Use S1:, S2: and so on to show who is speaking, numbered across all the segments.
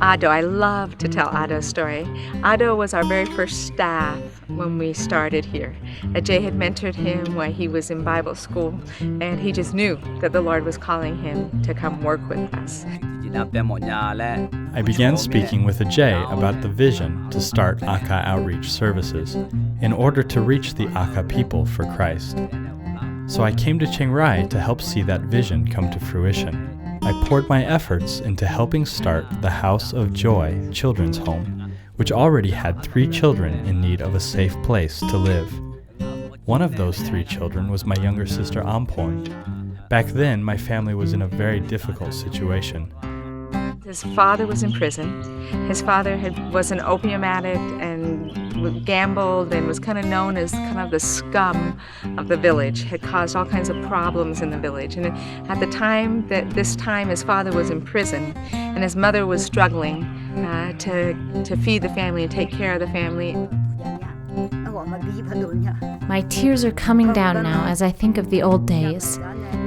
S1: Ado, I love to tell Ado's story. Ado was our very first staff when we started here. Jay had mentored him while he was in Bible school, and he just knew that the Lord was calling him to come work with us.
S2: I began speaking with Ajay about the vision to start Akha outreach services in order to reach the Akha people for Christ. So I came to Chiang Rai to help see that vision come to fruition. I poured my efforts into helping start the House of Joy children's home, which already had 3 children in need of a safe place to live. One of those 3 children was my younger sister Ampon. Back then, my family was in a very difficult situation.
S1: His father was in prison. His father was an opium addict and gambled and was kind of known as kind of the scum of the village, had caused all kinds of problems in the village. And at the time his father was in prison and his mother was struggling to feed the family and take care of the family.
S3: My tears are coming down now as I think of the old days.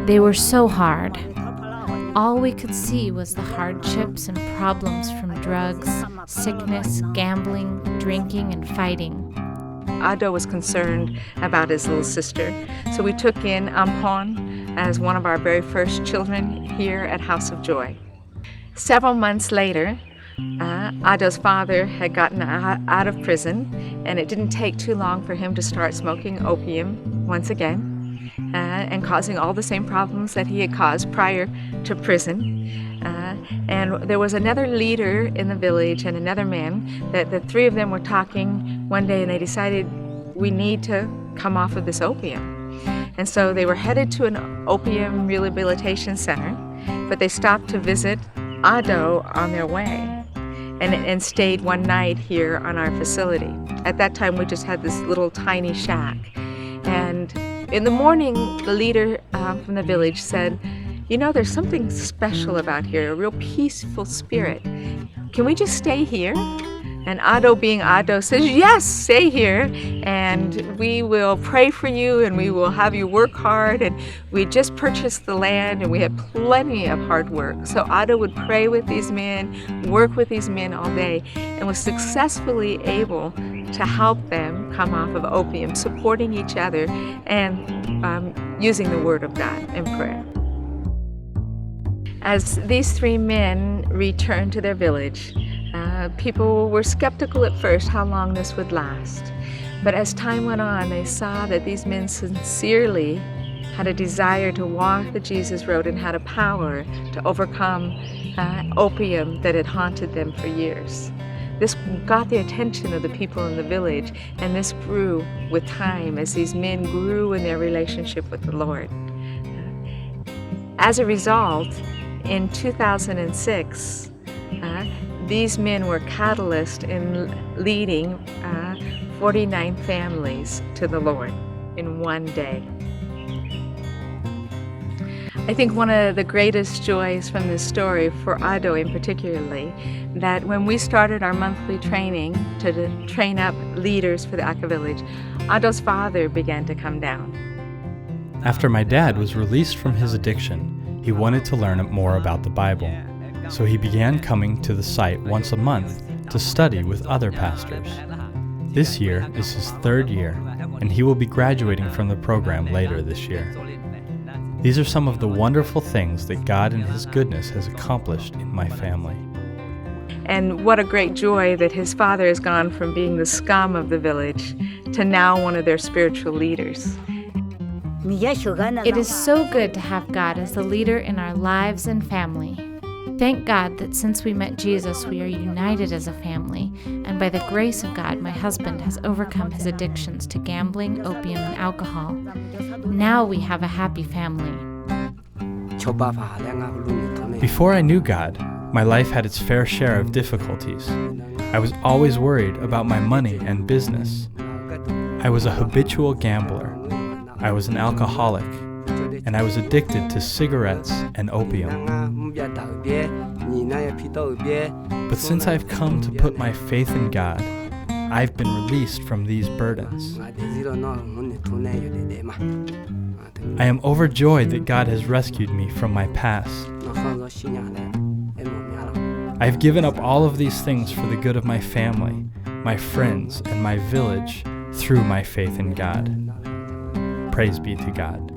S3: They were so hard. All we could see was the hardships and problems from drugs, sickness, gambling, drinking, and fighting.
S1: Ado was concerned about his little sister, so we took in Ampon as one of our very first children here at House of Joy. Several months later, Ado's father had gotten out of prison, and it didn't take too long for him to start smoking opium once again. And causing all the same problems that he had caused prior to prison. And there was another leader in the village and another man that the 3 of them were talking one day, and they decided we need to come off of this opium. And so they were headed to an opium rehabilitation center, but they stopped to visit Ado on their way and stayed one night here on our facility. At that time, we just had this little tiny shack. And in the morning, the leader from the village said, "You know, there's something special about here, a real peaceful spirit. Can we just stay here?" And Ado, being Ado, says, "Yes, stay here, and we will pray for you, and we will have you work hard." And we just purchased the land, and we had plenty of hard work. So Ado would pray with these men, work with these men all day, and was successfully able to help them come off of opium, supporting each other and using the Word of God in prayer. As these 3 men returned to their village, people were skeptical at first how long this would last. But as time went on, they saw that these men sincerely had a desire to walk the Jesus road and had a power to overcome opium that had haunted them for years. This got the attention of the people in the village, and this grew with time as these men grew in their relationship with the Lord. As a result, in 2006, these men were catalyst in leading 49 families to the Lord in one day. I think one of the greatest joys from this story, for Ado in particularly, that when we started our monthly training to train up leaders for the Akha village, Ado's father began to come down.
S2: After my dad was released from his addiction, he wanted to learn more about the Bible. So he began coming to the site once a month to study with other pastors. This year is his 3rd year, and he will be graduating from the program later this year. These are some of the wonderful things that God in His goodness has accomplished in my family.
S1: And what a great joy that his father has gone from being the scum of the village to now one of their spiritual leaders.
S3: It is so good to have God as the leader in our lives and family. Thank God that since we met Jesus, we are united as a family, and by the grace of God, my husband has overcome his addictions to gambling, opium, and alcohol. Now we have a happy family.
S2: Before I knew God, my life had its fair share of difficulties. I was always worried about my money and business. I was a habitual gambler. I was an alcoholic, and I was addicted to cigarettes and opium. But since I've come to put my faith in God, I've been released from these burdens. I am overjoyed that God has rescued me from my past. I have given up all of these things for the good of my family, my friends, and my village through my faith in God. Praise be to God.